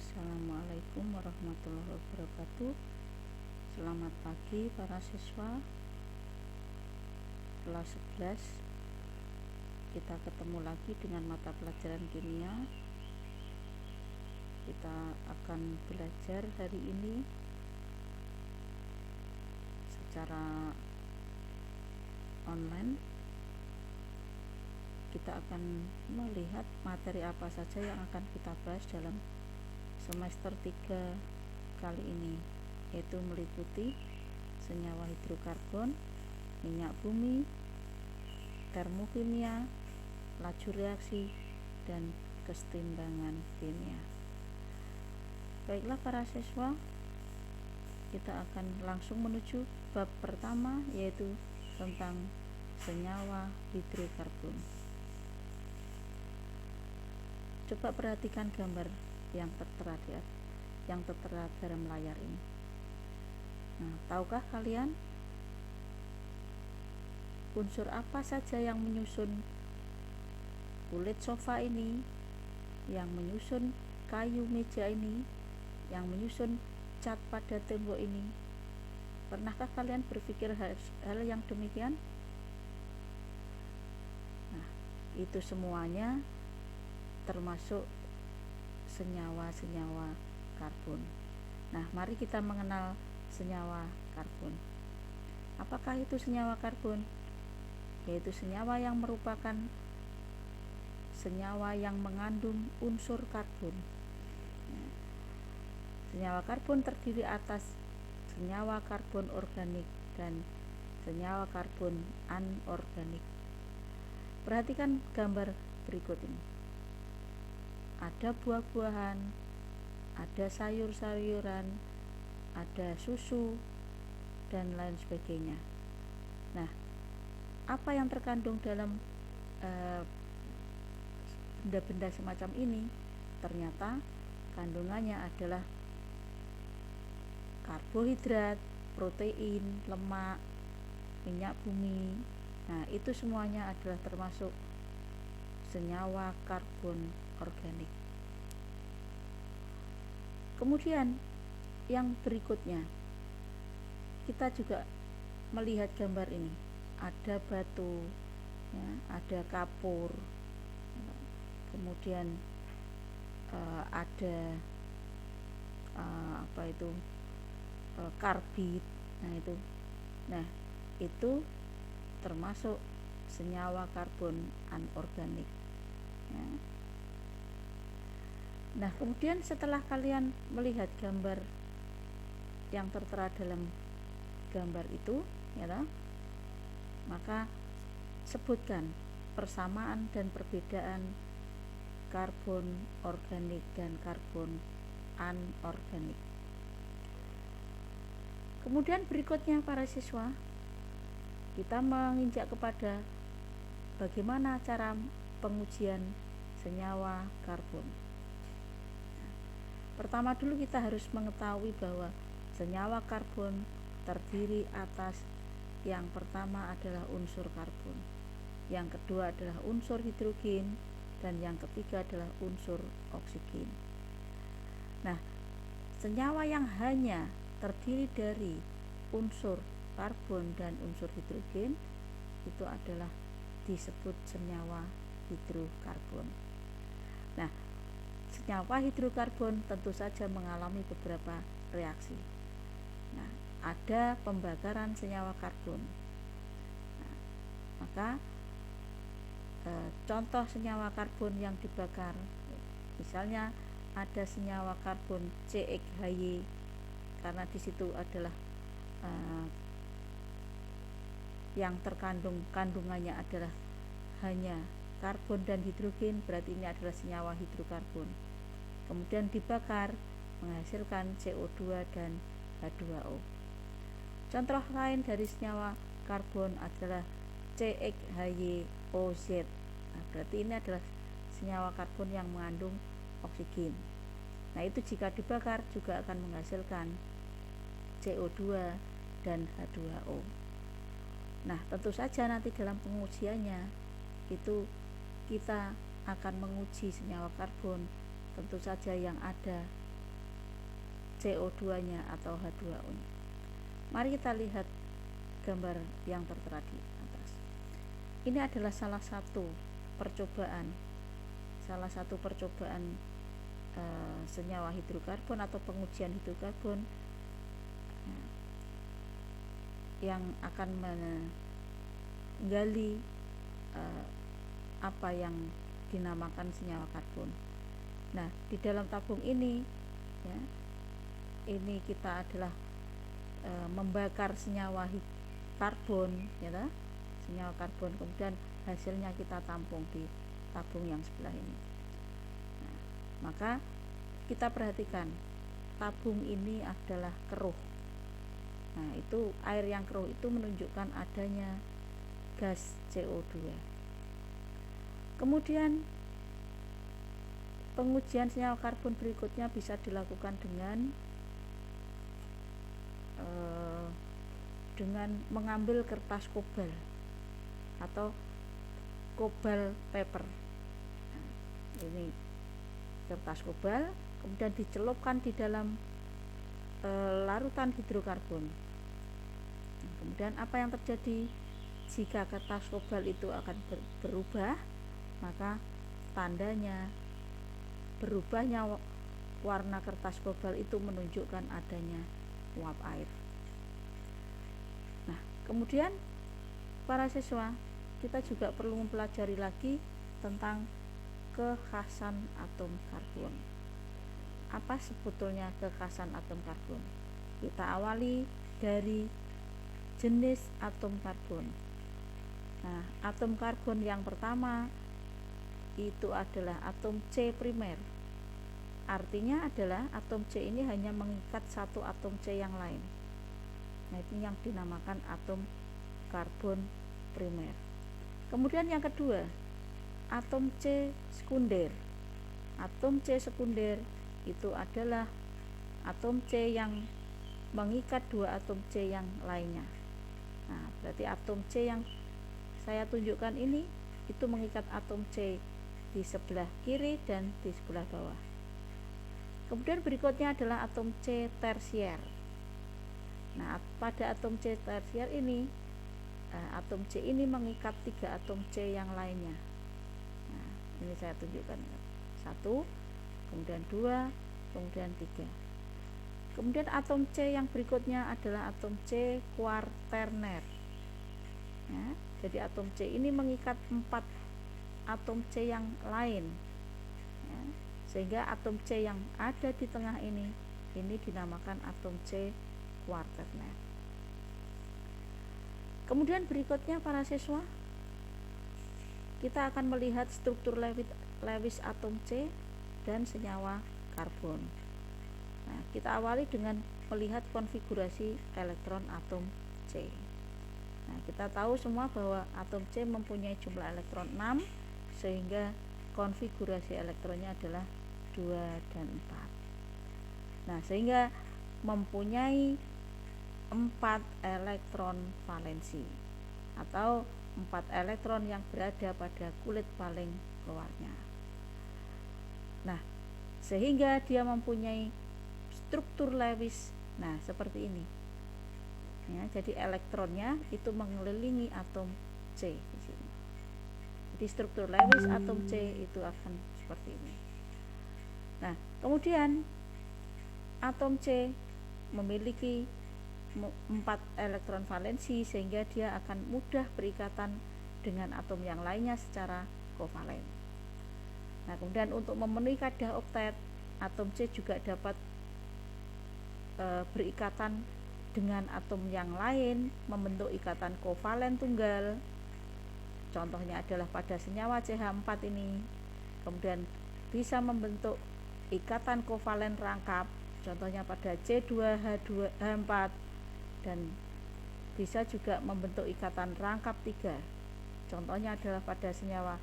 Assalamualaikum warahmatullahi wabarakatuh. Selamat pagi para siswa kelas 11. Kita ketemu lagi dengan mata pelajaran kimia. Kita akan belajar hari ini secara online. Kita akan melihat materi apa saja yang akan kita bahas dalam semester 3 kali ini, yaitu meliputi senyawa hidrokarbon, minyak bumi, termokimia, laju reaksi, dan kesetimbangan kimia. Baiklah para siswa, kita akan langsung menuju bab pertama, yaitu tentang senyawa hidrokarbon. Coba perhatikan gambar yang tertera dalam layar ini. Nah, tahukah kalian unsur apa saja yang menyusun kulit sofa ini, yang menyusun kayu meja ini, yang menyusun cat pada tembok ini? Pernahkah kalian berpikir hal yang demikian? Nah, itu semuanya termasuk senyawa-senyawa karbon. Nah, mari kita mengenal senyawa karbon. Apakah itu senyawa karbon? Yaitu senyawa yang merupakan senyawa yang mengandung unsur karbon. Senyawa karbon terdiri atas senyawa karbon organik dan senyawa karbon anorganik. Perhatikan gambar berikut ini. Ada buah-buahan, ada sayur-sayuran, ada susu, dan lain sebagainya. Nah, apa yang terkandung dalam benda-benda semacam ini? Ternyata kandungannya adalah karbohidrat, protein, lemak, minyak bumi. Nah, itu semuanya adalah termasuk senyawa karbon organik. Kemudian yang berikutnya, kita juga melihat gambar ini. Ada batu, ya, ada kapur, kemudian ada karbid. Nah itu termasuk senyawa karbon anorganik, ya. Nah, kemudian setelah kalian melihat gambar yang tertera dalam gambar itu, ya, maka sebutkan persamaan dan perbedaan karbon organik dan karbon anorganik. Kemudian berikutnya para siswa, kita menginjak kepada bagaimana cara pengujian senyawa karbon. Pertama dulu kita harus mengetahui bahwa senyawa karbon terdiri atas yang pertama adalah unsur karbon, yang kedua adalah unsur hidrogen, dan yang ketiga adalah unsur oksigen. Nah, senyawa yang hanya terdiri dari unsur karbon dan unsur hidrogen itu adalah disebut senyawa hidrokarbon. Nah, senyawa hidrokarbon tentu saja mengalami beberapa reaksi. Nah, ada pembakaran senyawa karbon. Nah, maka contoh senyawa karbon yang dibakar, misalnya ada senyawa karbon CXHY, karena di situ adalah yang kandungannya adalah hanya karbon dan hidrogen, berarti ini adalah senyawa hidrokarbon. Kemudian dibakar menghasilkan CO2 dan H2O. Contoh lain dari senyawa karbon adalah CXHYOZ. Nah, berarti ini adalah senyawa karbon yang mengandung oksigen. Nah, itu jika dibakar juga akan menghasilkan CO2 dan H2O. Nah, tentu saja nanti dalam pengujiannya itu kita akan menguji senyawa karbon tentu saja yang ada CO2-nya atau H2O-nya. Mari kita lihat gambar yang tertera di atas. Ini adalah salah satu percobaan senyawa hidrokarbon atau pengujian hidrokarbon yang akan menggali apa yang dinamakan senyawa karbon. Nah, di dalam tabung ini ya, ini kita adalah membakar senyawa karbon ya, senyawa karbon, kemudian hasilnya kita tampung di tabung yang sebelah ini. Nah, maka kita perhatikan tabung ini adalah keruh. Nah, itu air yang keruh itu menunjukkan adanya gas CO2. Kemudian pengujian senyawa karbon berikutnya bisa dilakukan dengan mengambil kertas kobal atau kobal paper. Nah, ini kertas kobal, kemudian dicelupkan di dalam larutan hidrokarbon. Nah, kemudian apa yang terjadi jika kertas kobal itu akan berubah, maka tandanya berubahnya warna kertas kobal itu menunjukkan adanya uap air. Nah, kemudian para siswa, kita juga perlu mempelajari lagi tentang kekhasan atom karbon. Apa sebetulnya kekhasan atom karbon? Kita awali dari jenis atom karbon. Nah, atom karbon yang pertama itu adalah atom C primer. Artinya adalah atom C ini hanya mengikat satu atom C yang lain. Nah, ini yang dinamakan atom karbon primer. Kemudian yang kedua, atom C sekunder. Atom C sekunder itu adalah atom C yang mengikat dua atom C yang lainnya. Nah, berarti atom C yang saya tunjukkan ini itu mengikat atom C di sebelah kiri dan di sebelah bawah. Kemudian berikutnya adalah atom C tersier. Nah, pada atom C tersier ini atom C ini mengikat tiga atom C yang lainnya. Nah, ini saya tunjukkan. 1, kemudian 2, kemudian 3. Kemudian atom C yang berikutnya adalah atom C kuaterner. Ya, jadi atom C ini mengikat 4 atom C yang lain. Ya, sehingga atom C yang ada di tengah ini dinamakan atom C kuaterner. Kemudian berikutnya para siswa, kita akan melihat struktur Lewis atom C dan senyawa karbon. Nah, kita awali dengan melihat konfigurasi elektron atom C. Nah, kita tahu semua bahwa atom C mempunyai jumlah elektron 6, sehingga konfigurasi elektronnya adalah 2 dan 4. Nah, sehingga mempunyai 4 elektron valensi atau 4 elektron yang berada pada kulit paling luarnya. Nah, sehingga dia mempunyai struktur Lewis. Nah, seperti ini. Ya, jadi elektronnya itu mengelilingi atom C di sini. Jadi struktur Lewis atom C itu akan seperti ini. Nah, kemudian atom C memiliki 4 elektron valensi, sehingga dia akan mudah berikatan dengan atom yang lainnya secara kovalen. Nah, kemudian untuk memenuhi kaidah oktet, atom C juga dapat berikatan dengan atom yang lain, membentuk ikatan kovalen tunggal. Contohnya adalah pada senyawa CH4 ini. Kemudian bisa membentuk ikatan kovalen rangkap, contohnya pada C2H4, dan bisa juga membentuk ikatan rangkap 3. Contohnya adalah pada senyawa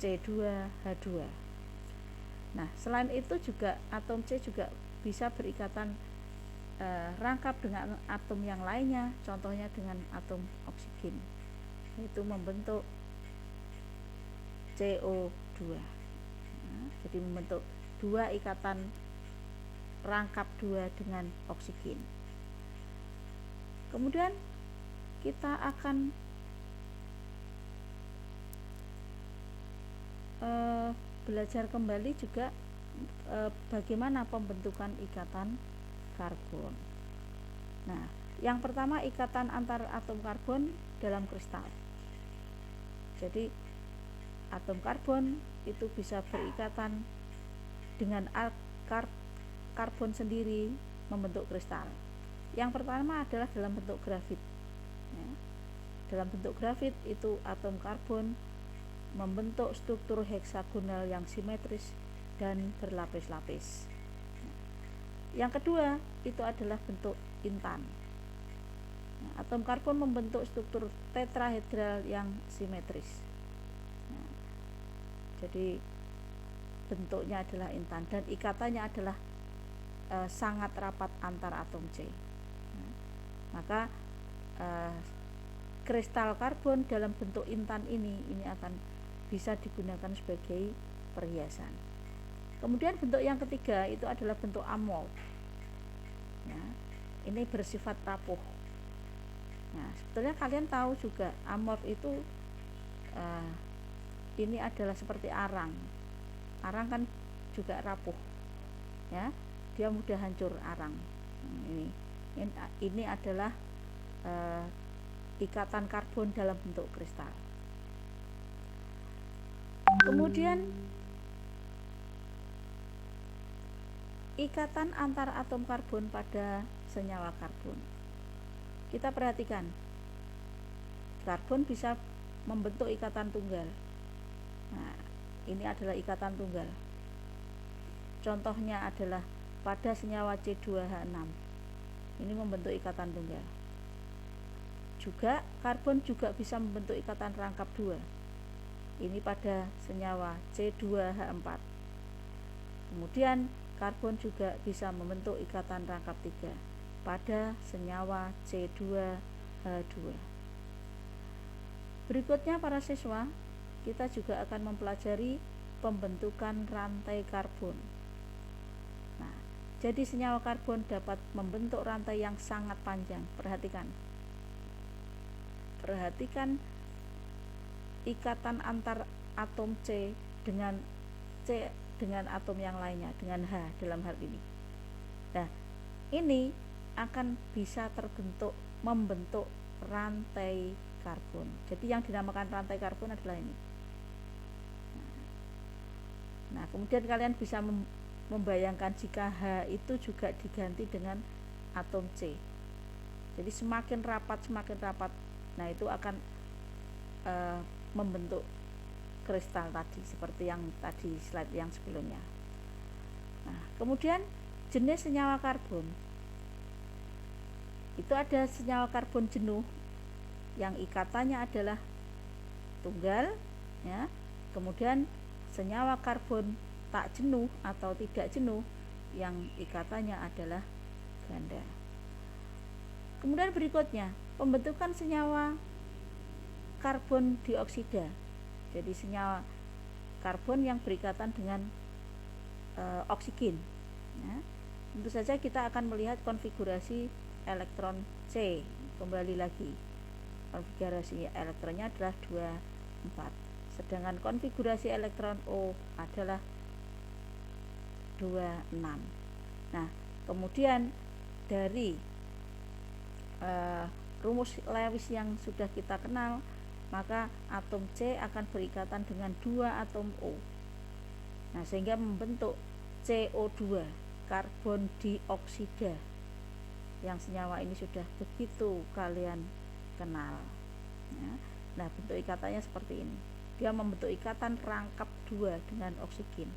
C2H2. Nah, selain itu juga atom C juga bisa berikatan rangkap dengan atom yang lainnya, contohnya dengan atom oksigen, yaitu membentuk CO2. Nah, jadi membentuk 2 ikatan rangkap 2 dengan oksigen. Kemudian kita akan belajar kembali juga bagaimana pembentukan ikatan karbon. Nah, yang pertama ikatan antar atom karbon dalam kristal. Jadi atom karbon itu bisa berikatan dengan karbon sendiri membentuk kristal. Yang pertama adalah dalam bentuk grafit. Ya. Dalam bentuk grafit itu atom karbon membentuk struktur heksagonal yang simetris dan berlapis-lapis. Yang kedua itu adalah bentuk intan. Nah, atom karbon membentuk struktur tetrahedral yang simetris. Nah, jadi bentuknya adalah intan dan ikatannya adalah sangat rapat antar atom C. Nah, maka kristal karbon dalam bentuk intan ini akan bisa digunakan sebagai perhiasan. Kemudian bentuk yang ketiga itu adalah bentuk amorf. Ya, ini bersifat rapuh. Nah, sebetulnya kalian tahu juga amorf itu ini adalah seperti arang. Arang kan juga rapuh, ya, dia mudah hancur arang. Ini adalah ikatan karbon dalam bentuk kristal. Kemudian ikatan antar atom karbon pada senyawa karbon. Kita perhatikan, karbon bisa membentuk ikatan tunggal. Nah, ini adalah ikatan tunggal. Contohnya adalah pada senyawa C2H6. Ini membentuk ikatan tunggal. Juga karbon juga bisa membentuk ikatan rangkap 2. Ini pada senyawa C2H4. Kemudian karbon juga bisa membentuk ikatan rangkap 3 pada senyawa C2H2. Berikutnya para siswa, kita juga akan mempelajari pembentukan rantai karbon. Nah, jadi senyawa karbon dapat membentuk rantai yang sangat panjang. Perhatikan ikatan antar atom C dengan atom yang lainnya, dengan H dalam hal ini. Nah, ini akan bisa membentuk rantai karbon. Jadi yang dinamakan rantai karbon adalah ini. Nah, kemudian kalian bisa membayangkan jika H itu juga diganti dengan atom C. Jadi semakin rapat, nah itu akan membentuk kristal tadi, seperti yang tadi slide yang sebelumnya. Nah, kemudian jenis senyawa karbon. Itu ada senyawa karbon jenuh yang ikatannya adalah tunggal, ya. Kemudian senyawa karbon tak jenuh atau tidak jenuh yang ikatannya adalah ganda. Kemudian berikutnya, pembentukan senyawa karbon dioksida. Jadi senyawa karbon yang berikatan dengan oksigen. Ya. Tentu saja kita akan melihat konfigurasi elektron C. Kembali lagi, konfigurasi elektronnya adalah 24. Sedangkan konfigurasi elektron O adalah 26. Nah, kemudian dari rumus Lewis yang sudah kita kenal, maka atom C akan berikatan dengan 2 atom O. Nah, sehingga membentuk CO2, karbon dioksida, yang senyawa ini sudah begitu kalian kenal. Ya. Nah, bentuk ikatannya seperti ini. Dia membentuk ikatan rangkap 2 dengan oksigen.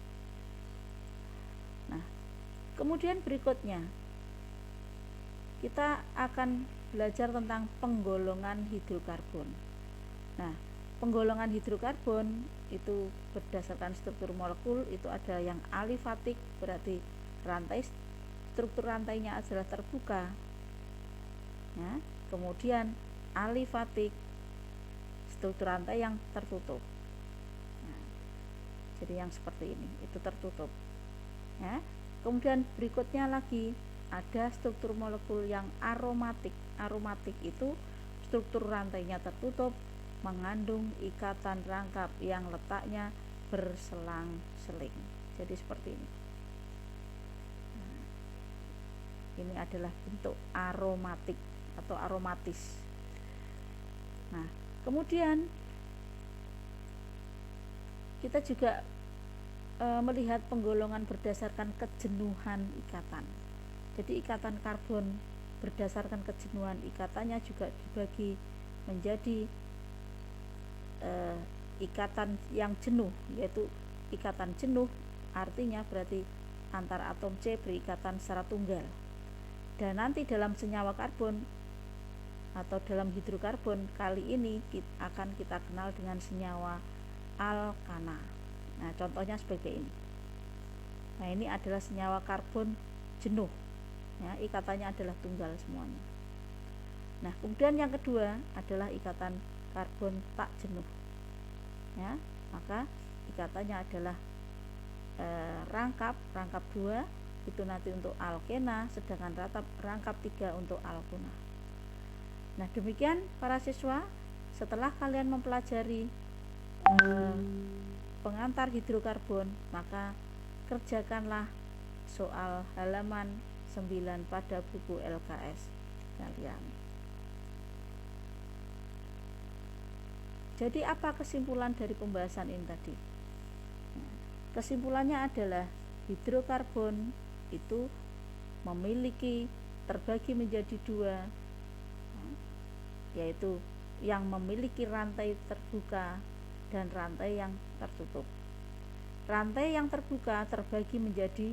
Nah, kemudian berikutnya kita akan belajar tentang penggolongan hidrokarbon. Nah, penggolongan hidrokarbon itu berdasarkan struktur molekul, itu ada yang alifatik, berarti struktur rantainya adalah terbuka. Ya, kemudian alifatik, struktur rantai yang tertutup. Nah, jadi yang seperti ini itu tertutup. Ya. Kemudian berikutnya lagi ada struktur molekul yang aromatik. Aromatik itu struktur rantainya tertutup, mengandung ikatan rangkap yang letaknya berselang-seling. Jadi seperti ini. Ini adalah bentuk aromatik atau aromatis. Nah, kemudian kita juga melihat penggolongan berdasarkan kejenuhan ikatan. Jadi ikatan karbon berdasarkan kejenuhan ikatannya juga dibagi menjadi ikatan yang jenuh, yaitu ikatan jenuh artinya berarti antar atom C berikatan secara tunggal. Dan nanti dalam senyawa karbon atau dalam hidrokarbon kali ini akan kita kenal dengan senyawa alkana. Nah, contohnya sebagai ini. Nah, ini adalah senyawa karbon jenuh. Ya, ikatannya adalah tunggal semuanya. Nah, kemudian yang kedua adalah ikatan karbon tak jenuh. Ya, maka ikatannya adalah rangkap 2 itu nanti untuk alkena, sedangkan rangkap 3 untuk alkuna. Nah, demikian para siswa, setelah kalian mempelajari pengantar hidrokarbon, maka kerjakanlah soal halaman 9 pada buku LKS kalian. Jadi apa kesimpulan dari pembahasan ini tadi? Kesimpulannya adalah hidrokarbon itu terbagi menjadi 2, yaitu yang memiliki rantai terbuka dan rantai yang tertutup. Rantai yang terbuka terbagi menjadi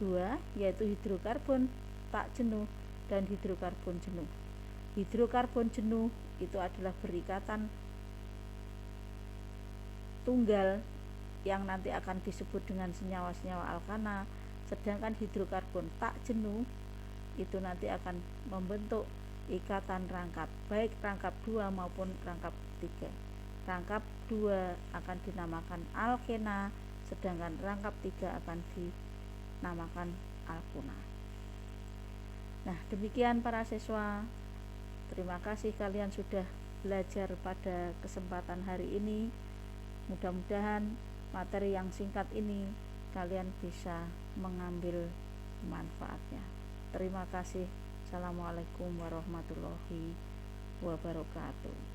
2, yaitu hidrokarbon tak jenuh dan hidrokarbon jenuh. Hidrokarbon jenuh itu adalah berikatan tunggal yang nanti akan disebut dengan senyawa-senyawa alkana, sedangkan hidrokarbon tak jenuh itu nanti akan membentuk ikatan rangkap, baik rangkap 2 maupun rangkap 3. Rangkap 2 akan dinamakan alkena, sedangkan rangkap 3 akan dinamakan alkuna. Nah, demikian para siswa. Terima kasih kalian sudah belajar pada kesempatan hari ini. Mudah-mudahan materi yang singkat ini kalian bisa mengambil manfaatnya. Terima kasih. Assalamualaikum warahmatullahi wabarakatuh.